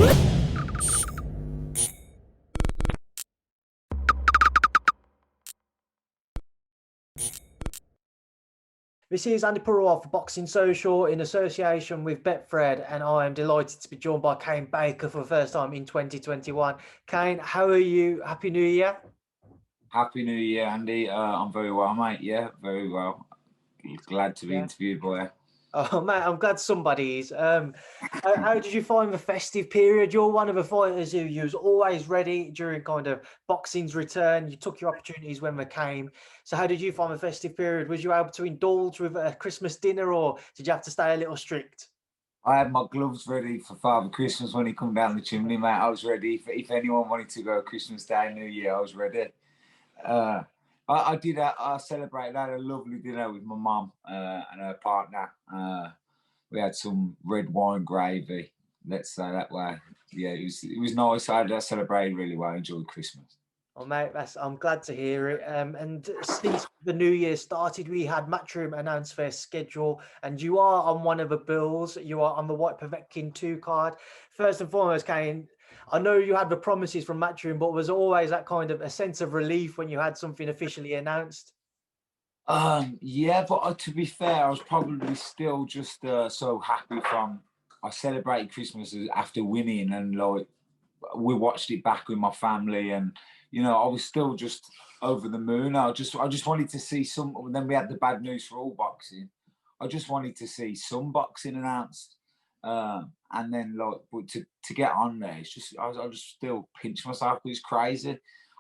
This is Andy Purewal for Boxing Social in association with Betfred, and I am delighted to be joined by Kane Baker for the first time in 2021. Kane, how are you? Happy New Year. Happy New Year, Andy. I'm very well, mate. Yeah, very well. Glad to be Yeah. interviewed by you. Oh, mate, I'm glad somebody's. How did you find the festive period? You're one of the fighters who you was always ready during kind of boxing's return. You took your opportunities when they came. So how did you find the festive period? Was you able to indulge with a Christmas dinner, or did you have to stay a little strict? I had my gloves ready for Father Christmas when he come down the chimney, mate. I was ready. If anyone wanted to go Christmas Day, New Year, I was ready. I did. I celebrated. I had a lovely dinner with my mum and her partner. We had some red wine gravy. Let's say that way. Yeah, it was nice. I celebrated really well. I enjoyed Christmas. Oh, mate, I'm glad to hear it. And since the new year started, we had Matchroom announce their schedule, and you are on one of the bills. You are on the White Povetkin 2 card. First and foremost, Kane, I know you had the promises from Matchroom, but was always that kind of a sense of relief when you had something officially announced? Yeah, but to be fair, I was probably still just so happy I celebrated Christmas after winning, and like we watched it back with my family, and I was still just over the moon. I just wanted to see some. Then we had the bad news for all boxing. I just wanted to see some boxing announced, and then but to get on there, I just still pinch myself. It's crazy.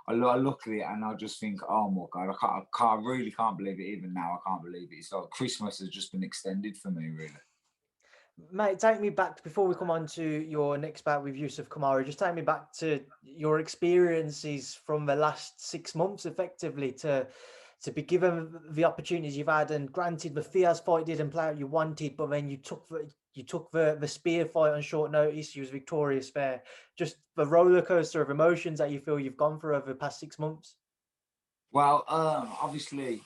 I look at it and I just think, oh my god, I really can't believe it. Even now, I can't believe it. It's like Christmas has just been extended for me, really. Mate, take me back before we come on to your next bout with Youssef Khoumari. Just take me back to your experiences from the last 6 months, effectively, to be given the opportunities you've had. And granted, the Fiaz fight didn't play out you wanted, but then you took the Speare fight on short notice. You was victorious there. Just the roller coaster of emotions that you feel you've gone through over the past 6 months. Well, obviously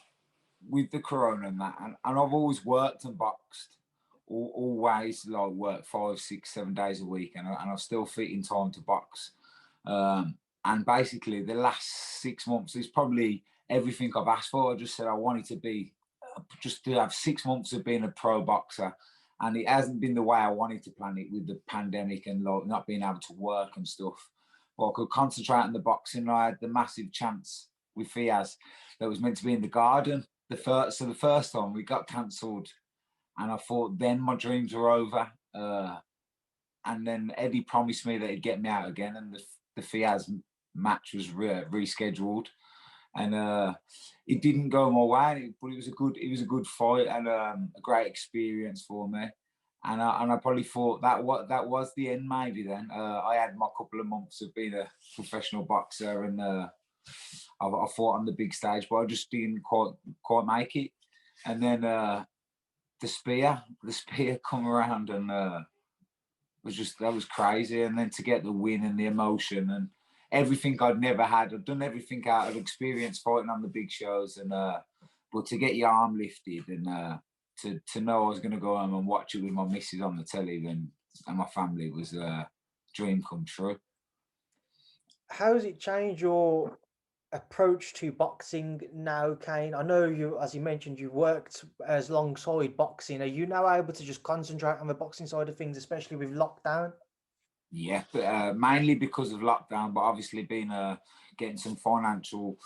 with the corona and that, and I've always worked and boxed, always like work 5, 6, 7 days a week, and I still fit in time to box. And basically, the last 6 months is probably everything I've asked for. I just said I wanted to be, just to have 6 months of being a pro boxer, and it hasn't been the way I wanted to plan it with the pandemic and like not being able to work and stuff. But I could concentrate on the boxing. And I had the massive chance with Fiaz that was meant to be in the garden. The first time we got cancelled, and I thought then my dreams were over. And then Eddie promised me that he'd get me out again, and the Fiaz match was rescheduled, and it didn't go my way. But it was a good fight, and a great experience for me. And I probably thought that was the end. Maybe then I had my couple of months of being a professional boxer, and I fought on the big stage, but I just didn't quite make it. And then the spear come around, and that was crazy. And then to get the win and the emotion and everything I'd never had. I'd done everything out of experience fighting on the big shows, and but to get your arm lifted and to know I was going to go home and watch it with my missus on the telly and my family was a dream come true. How has it changed your approach to boxing now, Kane? I know you, as you mentioned, you worked as alongside boxing. Are you now able to just concentrate on the boxing side of things, especially with lockdown? Yeah, but, mainly because of lockdown, but obviously been getting some financial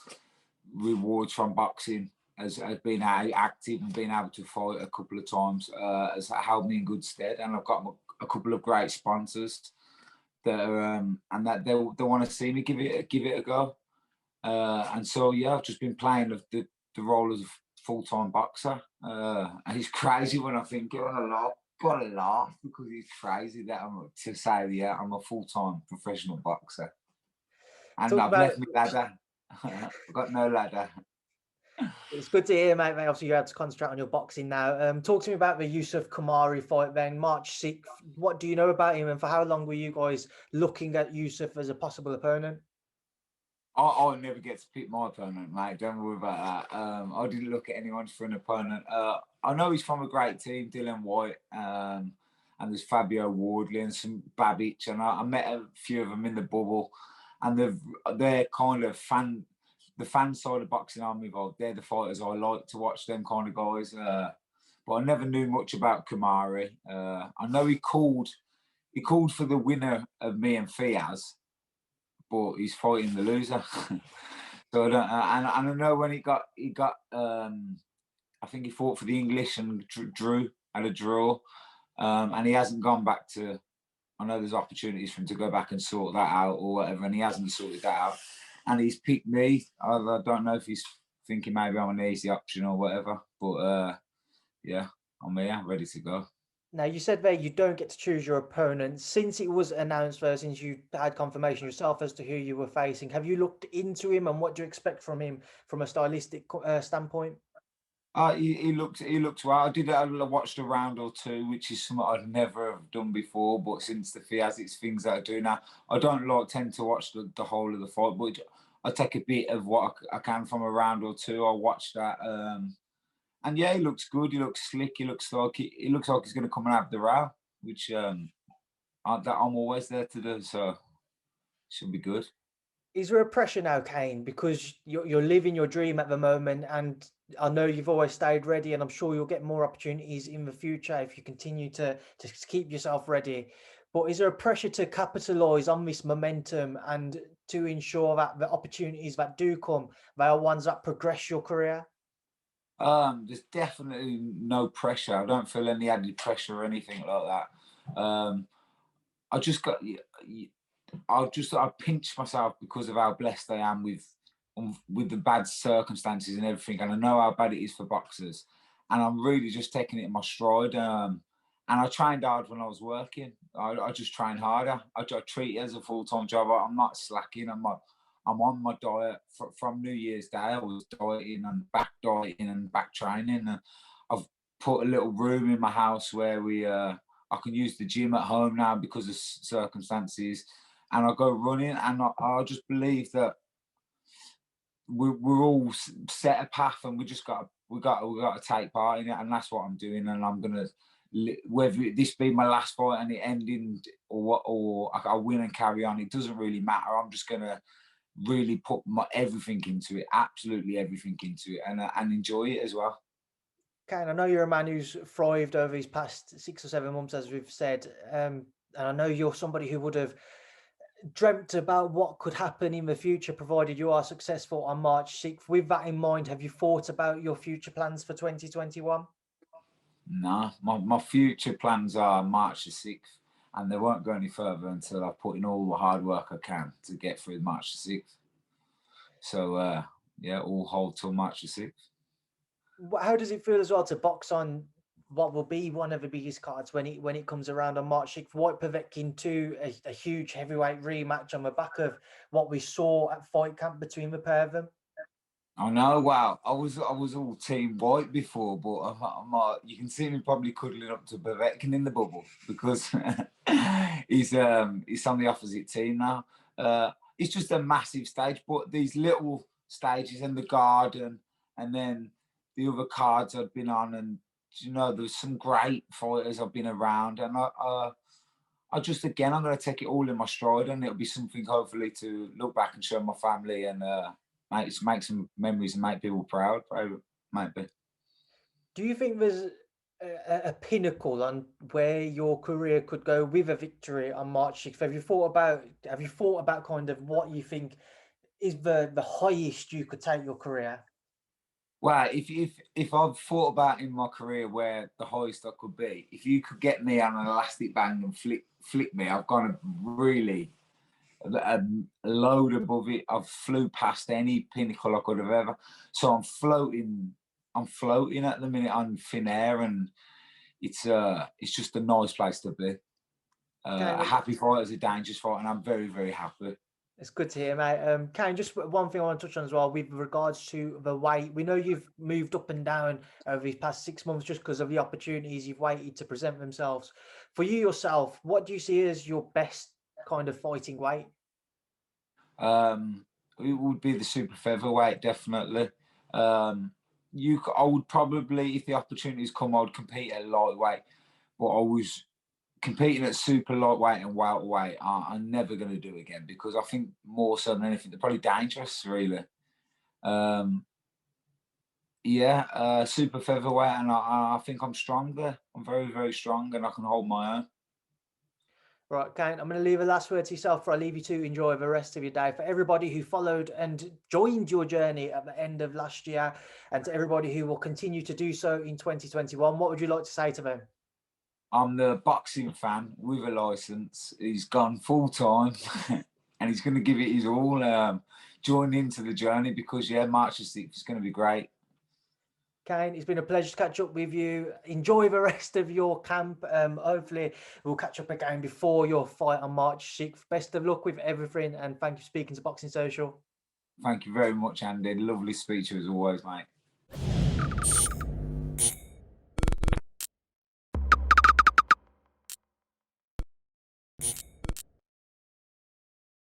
rewards from boxing has been active and being able to fight a couple of times has held me in good stead. And I've got a couple of great sponsors that are, and that they want to see me give it a go. And so yeah, I've just been playing the role as a full-time boxer, and it's crazy when I think it. Gotta laugh because it's crazy that to say yeah I'm a full-time professional boxer, and Talk I've about left my ladder. I've got no ladder. It's good to hear, mate. Obviously, you have to concentrate on your boxing now. Talk to me about the Youssef Khoumari fight then, March 6th. What do you know about him, and for how long were you guys looking at Youssef as a possible opponent? I'll never get to pick my opponent, mate. Don't worry about that. I didn't look at anyone for an opponent. I know he's from a great team, Dylan White, and there's Fabio Wardley and some Babbage, and I met a few of them in the bubble, and they're kind of the fan side of boxing I'm involved. They're the fighters I like to watch, them kind of guys. But I never knew much about Khoumari. I know he called for the winner of me and Fiaz, but he's fighting the loser. So I don't, and I know when he got I think he fought for the English and had a draw, and he hasn't gone back to. I know there's opportunities for him to go back and sort that out or whatever, and he hasn't sorted that out. And he's picked me. I don't know if he's thinking maybe I'm an easy option or whatever, but yeah, I'm here, ready to go. Now, you said there you don't get to choose your opponent. Since it was announced there, since you had confirmation yourself as to who you were facing, have you looked into him and what do you expect from him from a stylistic standpoint? He looked well. I watched a round or two, which is something I'd never have done before. But since the Fiaz, it's things that I do now. I don't tend to watch the whole of the fight, but I take a bit of what I can from a round or two. I watch that, and yeah, he looks good. He looks slick. He looks like he's going to come and have the row, which that I'm always there to do. So should be good. Is there a pressure now, Kane, because you're living your dream at the moment, and I know you've always stayed ready, and I'm sure you'll get more opportunities in the future if you continue to keep yourself ready. But is there a pressure to capitalize on this momentum and to ensure that the opportunities that do come, they are ones that progress your career? There's definitely no pressure. I don't feel any added pressure or anything like that. I just got. I pinch myself because of how blessed I am with the bad circumstances and everything, and I know how bad it is for boxers, and I'm really just taking it in my stride. And I trained hard when I was working. I just train harder. I treat it as a full-time job. I'm not slacking. I'm on my diet from New Year's Day. I was dieting and back training. And I've put a little room in my house where I can use the gym at home now because of circumstances, and I go running. And I just believe that we're all set a path, and we got to take part in it, and that's what I'm doing. And I'm gonna, whether this be my last fight and it ending or I win and carry on, it doesn't really matter. I'm just gonna really put everything into it, absolutely everything into it, and enjoy it as well. Kane, I know you're a man who's thrived over these past 6 or 7 months, as we've said, and I know you're somebody who would have dreamt about what could happen in the future, provided you are successful on March 6th. With that in mind, have you thought about your future plans for 2021? No, my future plans are March the 6th, and they won't go any further until I've put in all the hard work I can to get through March the 6th. So, yeah, all hold till March the 6th. How does it feel as well to box on what will be one of the biggest cards when it comes around on March 6th? White Povetkin 2, a huge heavyweight rematch on the back of what we saw at Fight Camp between the pair of them. I know. Wow, I was all Team White before, but you can see me probably cuddling up to Povetkin in the bubble because he's on the opposite team now. It's just a massive stage, but these little stages in the garden, and then the other cards I've been on, and there's some great fighters I've been around, and I just, again, I'm going to take it all in my stride, and it'll be something hopefully to look back and show my family and make some memories and make people proud. Maybe. Do you think there's a pinnacle on where your career could go with a victory on March 6th? Have you thought about kind of what you think is the highest you could take your career? Well, if I've thought about in my career where the highest I could be, if you could get me on an elastic band and flick me, I've gone really a load above it. I've flew past any pinnacle I could have ever. So I'm floating at the minute on thin air, and it's just a nice place to be. A happy fighter is a dangerous fighter, and I'm very, very happy. It's good to hear, mate. Kane, just one thing I want to touch on as well with regards to the weight. We know you've moved up and down over these past 6 months just because of the opportunities you've waited to present themselves. For you yourself, what do you see as your best kind of fighting weight? It would be the super featherweight, definitely. I would probably, if the opportunities come, I would compete at lightweight, but I was competing at super lightweight and welterweight, I'm never going to do again, because I think more so than anything, they're probably dangerous, really. Super featherweight, and I think I'm stronger. I'm very, very strong, and I can hold my own. Right, Kane, I'm going to leave a last word to yourself before I leave you to enjoy the rest of your day. For everybody who followed and joined your journey at the end of last year, and to everybody who will continue to do so in 2021, what would you like to say to them? I'm the boxing fan with a license. He's gone full time and he's going to give it his all. Join into the journey, because, March the 6th is going to be great. Kane, it's been a pleasure to catch up with you. Enjoy the rest of your camp. Hopefully, we'll catch up again before your fight on March 6th. Best of luck with everything, and thank you for speaking to Boxing Social. Thank you very much, Andy. Lovely speech as always, mate.